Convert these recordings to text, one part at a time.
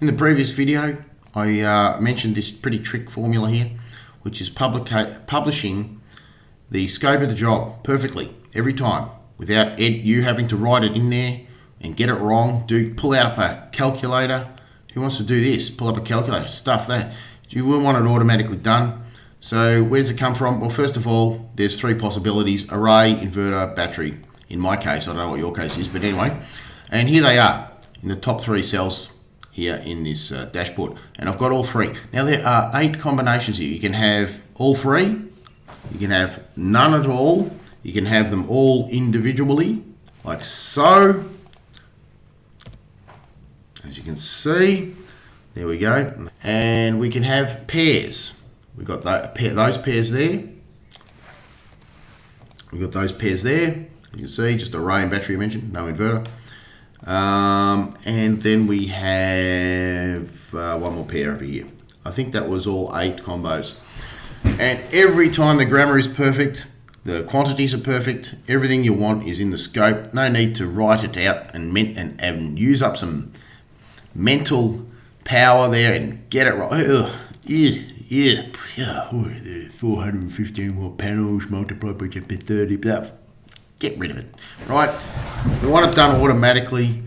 In the previous video, I mentioned this pretty trick formula here, which is publishing the scope of the job perfectly every time without you having to write it in there and get it wrong. Pull out a calculator. Who wants to do this? Pull up a calculator, stuff that. You will want it automatically done. So where does it come from? Well, first of all, there's three possibilities: array, inverter, battery. In my case, I don't know what your case is, but anyway. And here they are in the top three cells here in this dashboard. And I've got all three. Now there are 8 combinations here. You can have all three. You can have none at all. You can have them all individually, like so. As you can see, there we go. And we can have pairs. We've got those pairs there. We've got those pairs there. You can see, just array and battery I mentioned, no inverter. And then we have one more pair over here. I think that was all 8 combos. And every time the grammar is perfect, the quantities are perfect, everything you want is in the scope. No need to write it out and use up some mental power there and get it right. Yeah. 415 watt panels multiplied by 30. Get rid of it, right? We want it done automatically.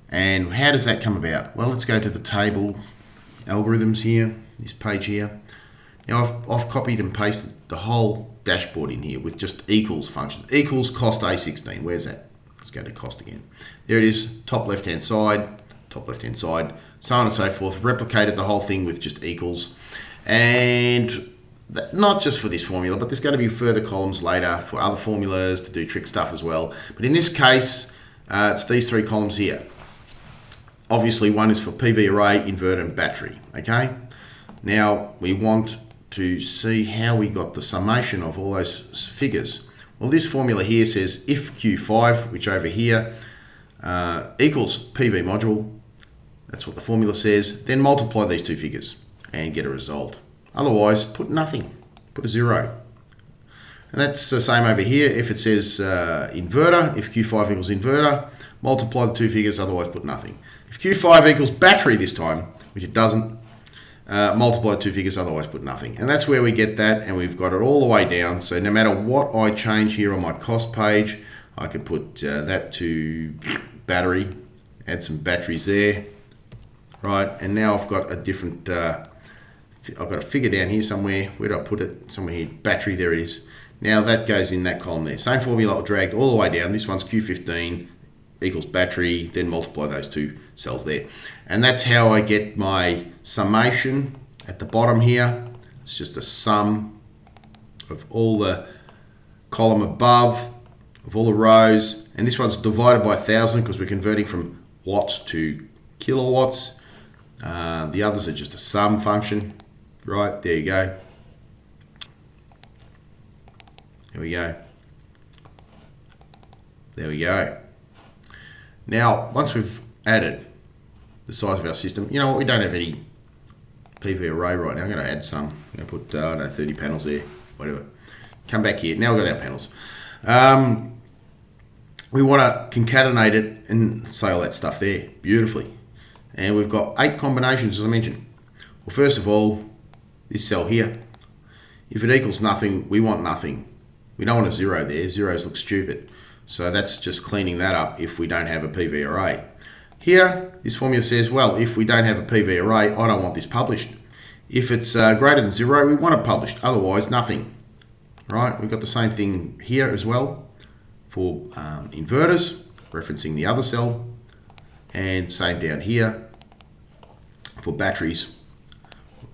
And how does that come about? Well, let's go to the table algorithms here, this page here. Now I've copied and pasted the whole dashboard in here with just equals functions. Equals cost A16. Where's that? Let's go to cost again. There it is, top left-hand side, so on and so forth. Replicated the whole thing with just equals. And not just for this formula, but there's going to be further columns later for other formulas to do trick stuff as well. But in this case, it's these 3 columns here. Obviously, one is for PV array, inverter, and battery. Okay. Now we want to see how we got the summation of all those figures. Well, this formula here says if Q5, which over here equals PV module. That's what the formula says. Then multiply these 2 figures and get a result. Otherwise, put nothing. Put a 0. And that's the same over here. If it says inverter, if Q5 equals inverter, multiply the 2 figures, otherwise put nothing. If Q5 equals battery this time, which it doesn't, multiply the 2 figures, otherwise put nothing. And that's where we get that, and we've got it all the way down. So no matter what I change here on my cost page, I could put that to battery, add some batteries there, right? And now I've got a different, I've got a figure down here somewhere. Where do I put it? Somewhere here, battery, there it is. Now that goes in that column there. Same formula dragged all the way down. This one's Q15 equals battery, then multiply those 2 cells there. And that's how I get my summation at the bottom here. It's just a sum of all the column above, of all the rows. And this one's divided by 1,000 because we're converting from watts to kilowatts. The others are just a sum function. Right, there you go. There we go. There we go. Now, once we've added the size of our system, you know what, we don't have any PV array right now. I'm going to add some. I'm going to put, I don't know, 30 panels there, whatever. Come back here. Now we've got our panels. We want to concatenate it and say all that stuff there beautifully. And we've got 8 combinations, as I mentioned. Well, first of all, this cell here, if it equals nothing, we want nothing. We don't want a 0 there. Zeros look stupid. So that's just cleaning that up if we don't have a PV array. Here, this formula says, well, if we don't have a PV array, I don't want this published. If it's greater than 0, we want it published. Otherwise, nothing. Right? We've got the same thing here as well for inverters, referencing the other cell. And same down here for batteries.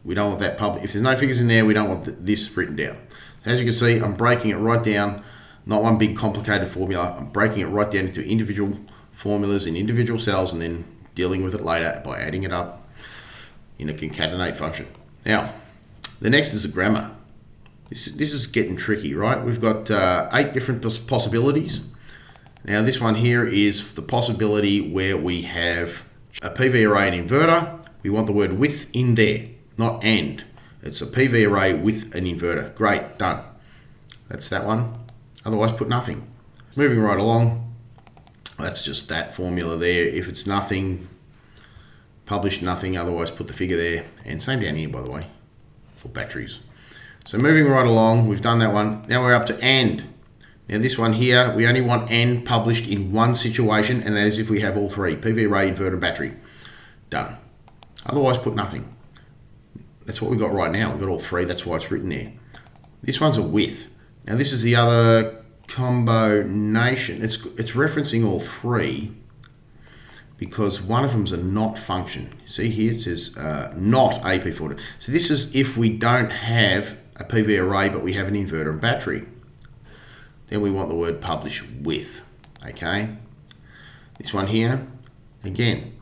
We don't want that published. If there's no figures in there, we don't want this written down. As you can see, I'm breaking it right down. Not one big complicated formula. I'm breaking it right down into individual formulas in individual cells and then dealing with it later by adding it up in a concatenate function. Now, the next is the grammar. This is getting tricky, right? We've got 8 different possibilities. Now, this one here is the possibility where we have a PV array and inverter. We want the word with in there, not and. It's a PV array with an inverter. Great, done. That's that one. Otherwise, put nothing. Moving right along, that's just that formula there. If it's nothing, publish nothing, otherwise put the figure there, and same down here by the way, for batteries. So moving right along, we've done that one. Now we're up to AND. Now this one here, we only want AND published in one situation, and that is if we have all three, PV array, inverter, and battery. Done. Otherwise put nothing. That's what we've got right now. We've got all three, that's why it's written there. This one's a with. Now this is the other combination. It's referencing all three because one of them's a not function. See here it says not AP40. So this is if we don't have a PV array but we have an inverter and battery. Then we want the word publish with, okay? This one here, again,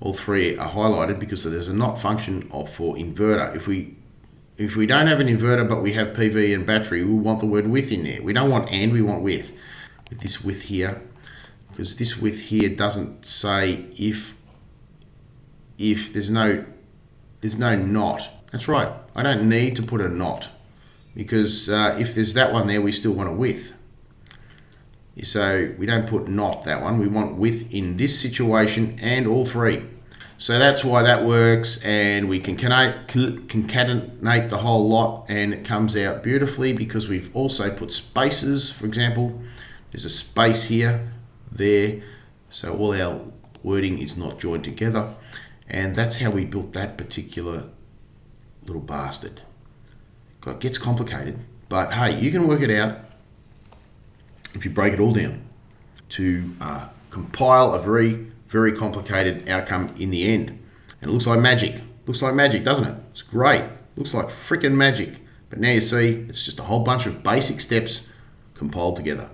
all three are highlighted because there's a not function for inverter. If we don't have an inverter but we have PV and battery, we want the word with in there. We don't want and, we want with. With this with here, because this with here doesn't say if there's no not. That's right, I don't need to put a not because if there's that one there, we still want a with. So we don't put not that one, we want with in this situation and all three. So that's why that works, and we can concatenate the whole lot and it comes out beautifully because we've also put spaces. For example, there's a space here, there, so all our wording is not joined together, and that's how we built that particular little bastard. It gets complicated, but hey, you can work it out if you break it all down to compile a very complicated outcome in the end. And it looks like magic. Looks like magic, doesn't it? It's great. Looks like freaking magic. But now you see, it's just a whole bunch of basic steps compiled together.